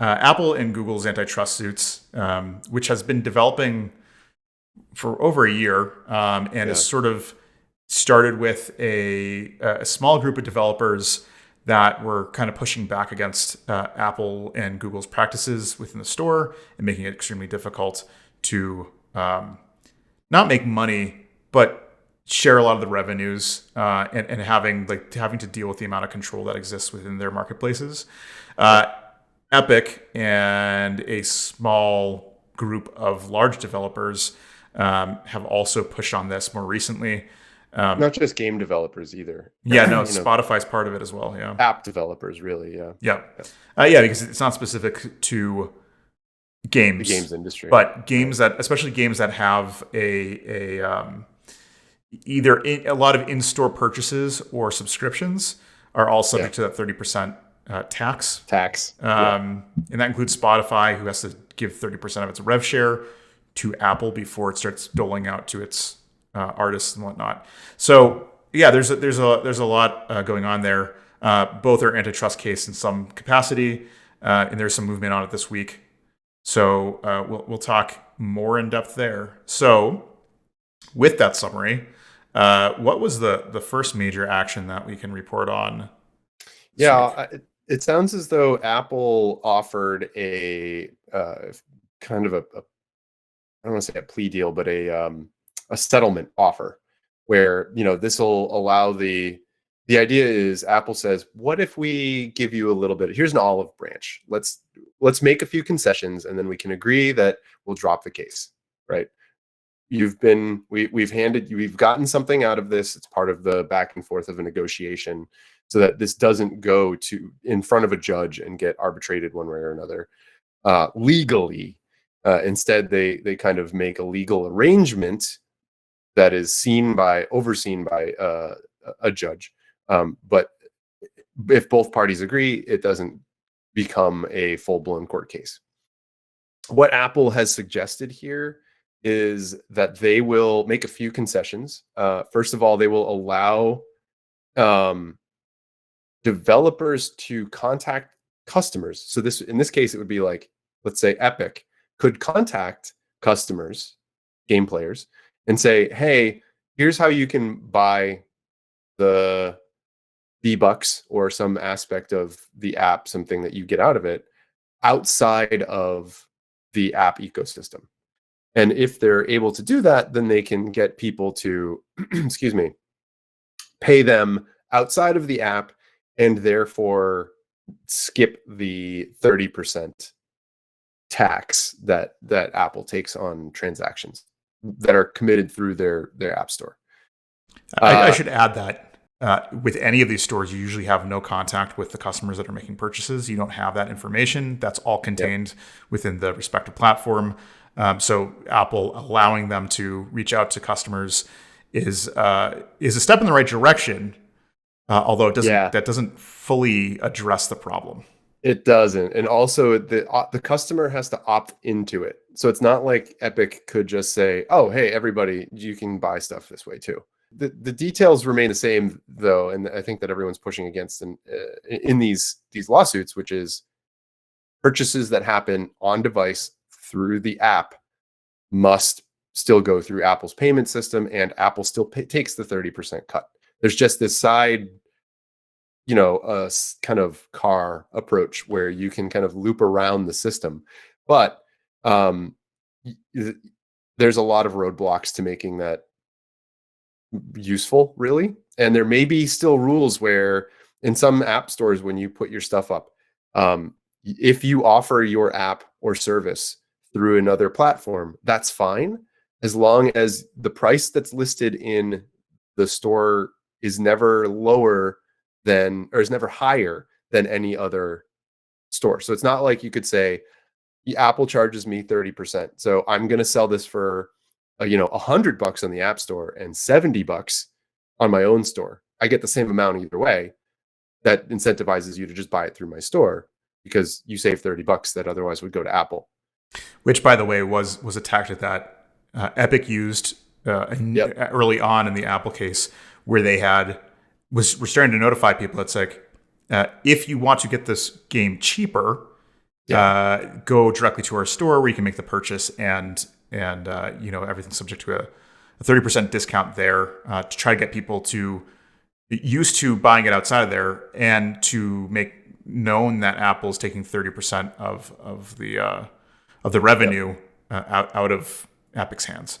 Apple and Google's antitrust suits, which has been developing for over a year, and Yeah. is sort of started with a small group of developers that were kind of pushing back against Apple and Google's practices within the store and making it extremely difficult to not make money, but share a lot of the revenues, and having to deal with the amount of control that exists within their marketplaces. Yep. Uh, Epic and a small group of large developers have also pushed on this more recently. Not just game developers either. Yeah, no, You know, Spotify's part of it as well. Yeah, app developers really. Yeah. yeah, Yeah. yeah, because it's not specific to The games, games industry. but Right. games that, especially games that have either a lot of in-store purchases or subscriptions, are all Yeah. subject to that 30% tax. Tax. Yeah. And that includes Spotify, who has to give 30% of its rev share to Apple before it starts doling out to its artists and whatnot. So yeah, there's a lot going on there. Both are antitrust case in some capacity, and there's some movement on it this week. So we'll talk more in depth there. So with that summary, what was the first major action that we can report on this Yeah. week? It sounds as though Apple offered a kind of I don't want to say a plea deal, but a settlement offer where, this will allow the idea is Apple says, what if we give you a little bit, here's an olive branch. Let's make a few concessions and then we can agree that we'll drop the case, right? We've gotten something out of this. It's part of the back and forth of a negotiation so that this doesn't go to in front of a judge and get arbitrated one way or another legally. Instead, they kind of make a legal arrangement that is overseen by a judge. But if both parties agree, it doesn't become a full blown court case. What Apple has suggested here is that they will make a few concessions. First of all, they will allow um, developers to contact customers. So in this case, it would be like, let's say Epic could contact customers, game players, and say, hey, here's how you can buy the V-Bucks or some aspect of the app, something that you get out of it outside of the app ecosystem. And if they're able to do that, then they can get people to, excuse me, pay them outside of the app and therefore skip the 30% tax that Apple takes on transactions that are committed through their app store. I Uh, should add that with any of these stores, you usually have no contact with the customers that are making purchases. You don't have that information. That's all yep. contained within the respective platform. So Apple allowing them to reach out to customers is a step in the right direction. Although Yeah, that doesn't fully address the problem. it doesn't. And also the customer has to opt into it. So it's not like Epic could just say, "Oh, hey, everybody, you can buy stuff this way too." The details remain the same though, and I think that everyone's pushing against in these lawsuits, which is purchases that happen on device through the app must still go through Apple's payment system, and Apple still takes the 30% cut. There's just this side, kind of car approach where you can kind of loop around the system, but um, there's a lot of roadblocks to making that useful, really. And there may be still rules where in some app stores, when you put your stuff up, if you offer your app or service through another platform, that's fine, as long as the price that's listed in the store is never lower than, or is never higher than any other store. So it's not like you could say, Apple charges me 30%. So I'm going to sell this for, $100 on the app store and $70 on my own store. I get the same amount either way. That incentivizes you to just buy it through my store because you save $30 that otherwise would go to Apple. Which, by the way, was a tactic that Epic used Yep. early on in the Apple case, where they were starting to notify people. It's like, if you want to get this game cheaper, Yeah. go directly to our store where you can make the purchase, and everything's subject to a 30% discount there, to try to get people to used to buying it outside of there, and to make known that Apple's taking 30% of the Yep. revenue out of Epic's hands.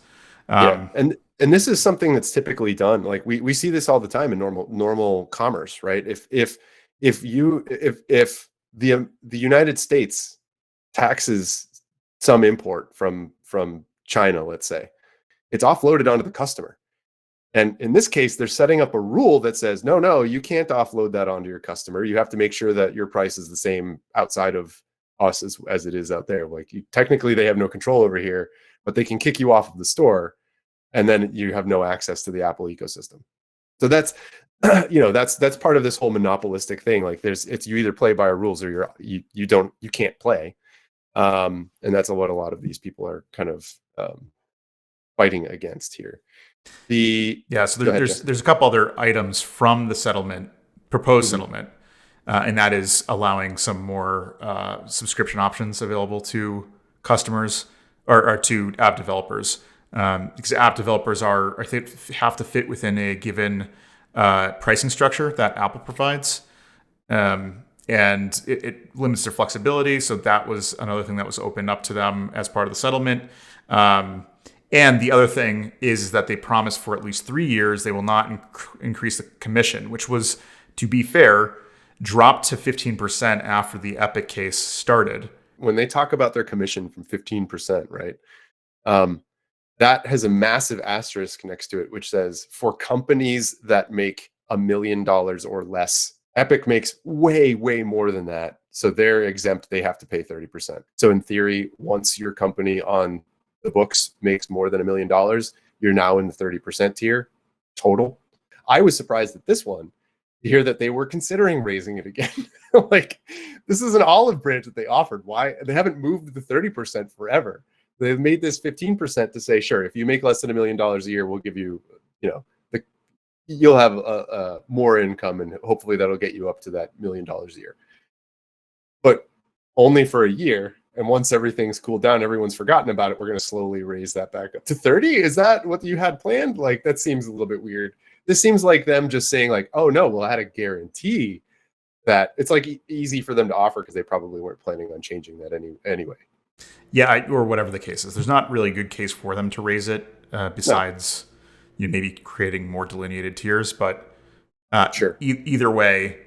Yeah. Um, And this is something that's typically done. Like we see this all the time in normal commerce, right? If the United States taxes some import from China, let's say, it's offloaded onto the customer. And in this case, they're setting up a rule that says, no, you can't offload that onto your customer. You have to make sure that your price is the same outside of us as it is out there. Like technically, they have no control over here, but they can kick you off of the store, and then you have no access to the Apple ecosystem. So that's that's part of this whole monopolistic thing. Like it's you either play by our rules or you can't play. And that's what a lot of these people are kind of fighting against here. yeah, so Go ahead, there's Jesse. a couple other items from the proposed Mhm. settlement, and that is allowing some more subscription options available to customers, or to app developers, because app developers I think, have to fit within a given pricing structure that Apple provides, and it limits their flexibility. So that was another thing that was opened up to them as part of the settlement. Um, and the other thing is that they promised for at least 3 years they will not increase the commission, which was, to be fair, dropped to 15% after the Epic case started. When they talk about their commission from 15%, right? Um, that has a massive asterisk next to it, which says for companies that make $1 million or less. Epic makes way more than that. So they're exempt. They have to pay 30%. So in theory, once your company on the books makes more than $1 million, you're now in the 30% tier total. I was surprised at this one to hear that they were considering raising it again. Like, this is an olive branch that they offered. Why? They haven't moved the 30% forever. They've made this 15% to say, sure, if you make less than $1 million a year, we'll give you, the you'll have more income, and hopefully that'll get you up to that $1 million a year. But only for a year. And once everything's cooled down, everyone's forgotten about it, we're going to slowly raise that back up to 30. Is that what you had planned? Like, that seems a little bit weird. This seems like them just saying like, oh no, we'll add a guarantee that it's like easy for them to offer because they probably weren't planning on changing that anyway. Yeah, or whatever the case is. There's not really a good case for them to raise it, No, besides maybe creating more delineated tiers. But sure. either way,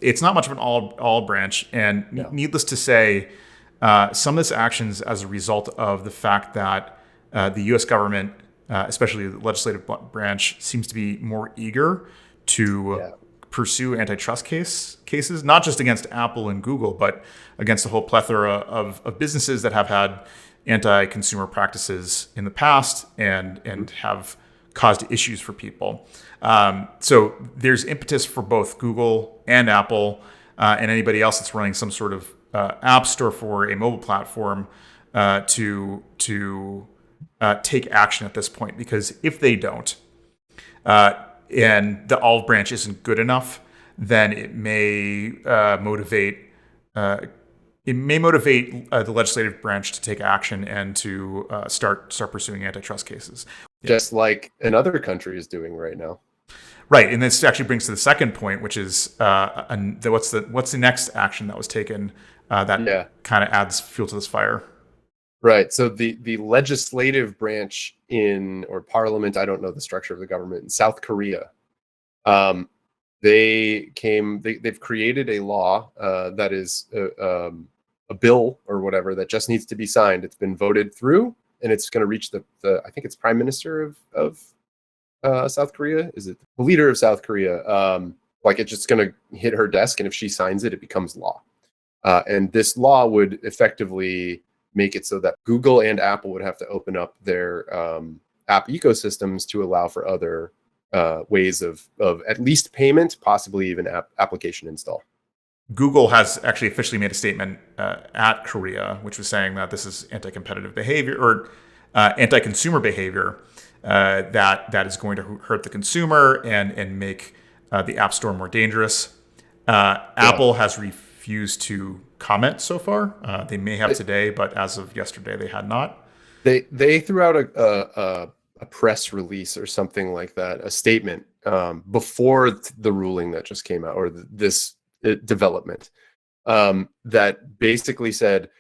it's not much of an all branch. And No. needless to say, some of this actions as a result of the fact that the U.S. government, especially the legislative branch, seems to be more eager to Yeah. pursue antitrust cases, not just against Apple and Google, but against a whole plethora of businesses that have had anti-consumer practices in the past, and have caused issues for people. So there's impetus for both Google and Apple, and anybody else that's running some sort of app store for a mobile platform, to take action at this point. Because if they don't, and the olive branch isn't good enough, then it may motivate the legislative branch to take action and to start pursuing antitrust cases. Just like another country is doing right now. Right, and this actually brings to the second point, which is what's the next action that was taken that Yeah. kind of adds fuel to this fire. Right. So the legislative branch or parliament, I don't know the structure of the government in South Korea. Um, they've created a law that is a bill or whatever that just needs to be signed. It's been voted through, and it's going to reach the I think it's prime minister of South Korea. Is it the leader of South Korea? Like, it's just going to hit her desk, and if she signs it, it becomes law. And this law would effectively make it so that Google and Apple would have to open up their app ecosystems to allow for other ways of at least payment, possibly even application install. Google has actually officially made a statement at Korea, which was saying that this is anti-competitive behavior, or anti-consumer behavior, that is going to hurt the consumer and make the App Store more dangerous. Yeah. Apple has refused to comment so far. They may have today, but as of yesterday, they had not. They threw out a press release or something like that, a statement before the ruling that just came out, or this development, that basically said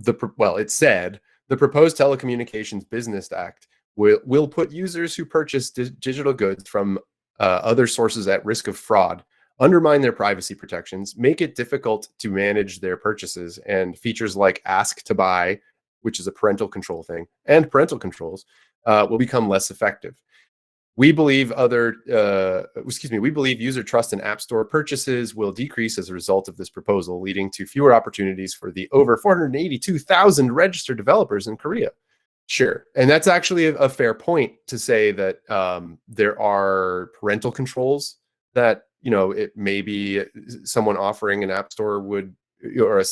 it said the proposed Telecommunications Business Act will put users who purchase digital goods from other sources at risk of fraud, undermine their privacy protections, make it difficult to manage their purchases, and features like Ask to Buy, which is a parental control thing, and parental controls will become less effective. We believe we believe user trust in App Store purchases will decrease as a result of this proposal, leading to fewer opportunities for the over 482,000 registered developers in Korea. Sure. And that's actually a fair point to say that there are parental controls that, it may be someone offering an app store would, or a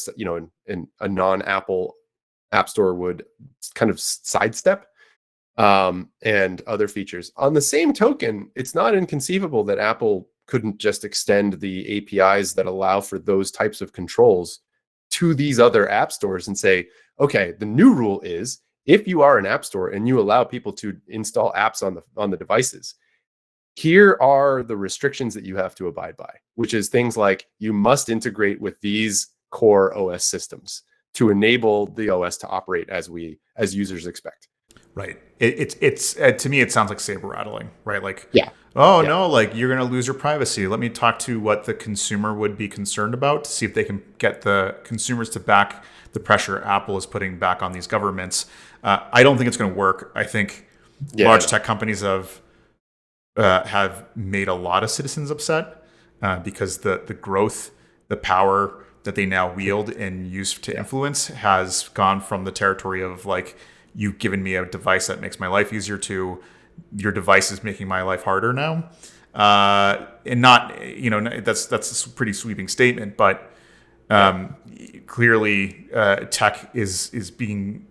non-Apple app store would kind of sidestep, and other features. On the same token, it's not inconceivable that Apple couldn't just extend the APIs that allow for those types of controls to these other app stores and say, okay, the new rule is if you are an app store and you allow people to install apps on the devices, here are the restrictions that you have to abide by, which is things like you must integrate with these core OS systems to enable the OS to operate as users expect. Right. It's to me, it sounds like saber rattling, right? Like, Yeah. oh Yeah. no, like you're going to lose your privacy. Let me talk to what the consumer would be concerned about to see if they can get the consumers to back the pressure Apple is putting back on these governments. I don't think it's going to work. I think large tech companies have made a lot of citizens upset because the growth, the power that they now wield and use to influence has gone from the territory of like, you've given me a device that makes my life easier to your device is making my life harder now. And not, that's a pretty sweeping statement, but clearly tech is getting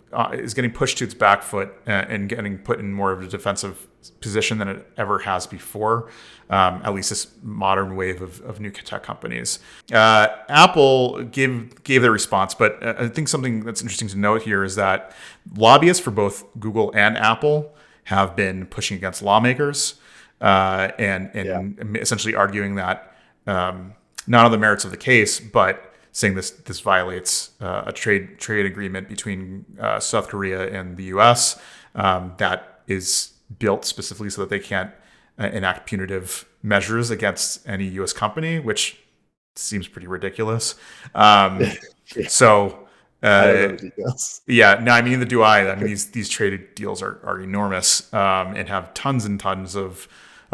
pushed to its back foot and getting put in more of a defensive position than it ever has before. At least this modern wave of new tech companies. Apple gave their response, but I think something that's interesting to note here is that lobbyists for both Google and Apple have been pushing against lawmakers and essentially arguing that not on the merits of the case, but saying this violates a trade agreement between South Korea and the U.S. That is built specifically so that they can't enact punitive measures against any U.S. company, which seems pretty ridiculous. So, I don't know the details. yeah, no, I mean, neither do I. I mean, these traded deals are enormous and have tons and tons of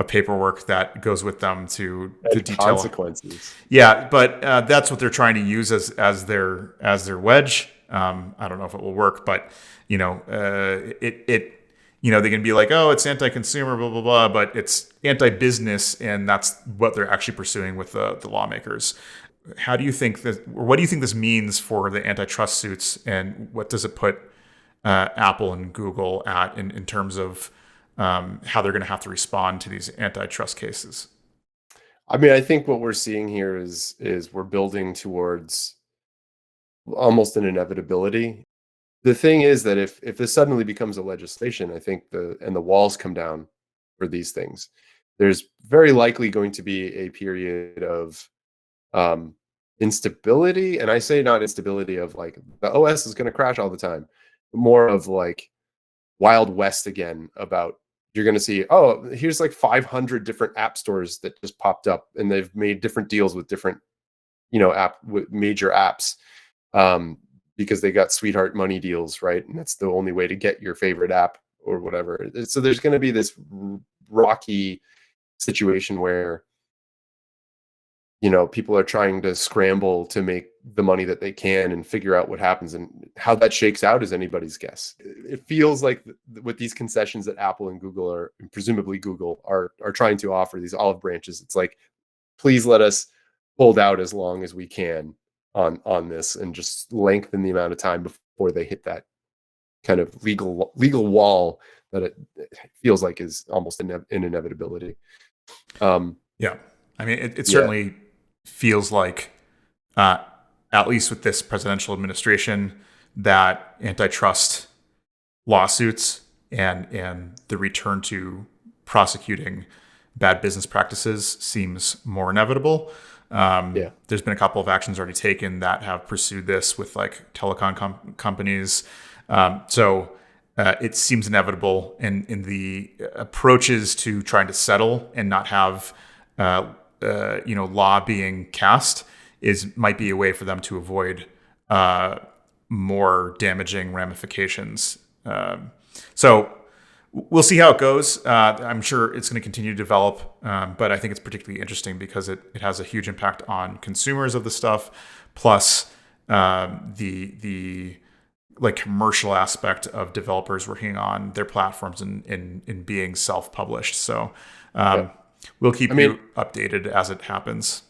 paperwork that goes with them to detail consequences. Yeah, but that's what they're trying to use as their wedge. I don't know if it will work, but they can be like, oh, it's anti-consumer, blah, blah, blah, but it's anti-business, and that's what they're actually pursuing with the lawmakers. How do you think that, or what do you think this means for the antitrust suits, and what does it put Apple and Google at in terms of how they're going to have to respond to these antitrust cases? I mean, I think what we're seeing here is we're building towards almost an inevitability. The thing is that if this suddenly becomes a legislation, I think the walls come down for these things. There's very likely going to be a period of instability, and I say not instability of like the OS is going to crash all the time, but more of like Wild West again about you're going to see, oh, here's like 500 different app stores that just popped up, and they've made different deals with different, with major apps. Because they got sweetheart money deals, right? And that's the only way to get your favorite app or whatever. So there's going to be this rocky situation where, people are trying to scramble to make the money that they can and figure out what happens, and how that shakes out is anybody's guess. It feels like with these concessions that Apple and Google and presumably Google are trying to offer, these olive branches, it's like, please let us hold out as long as we can on this and just lengthen the amount of time before they hit that kind of legal wall that it feels like is almost an inevitability. Yeah. I mean, it certainly feels like at least with this presidential administration, that antitrust lawsuits and the return to prosecuting bad business practices seems more inevitable. Yeah. There's been a couple of actions already taken that have pursued this with like telecom companies. It seems inevitable, in the approaches to trying to settle and not have law being cast might be a way for them to avoid more damaging ramifications. So we'll see how it goes. I'm sure it's going to continue to develop, but I think it's particularly interesting because it has a huge impact on consumers of the stuff, plus the like commercial aspect of developers working on their platforms and being self-published. So we'll keep you updated as it happens.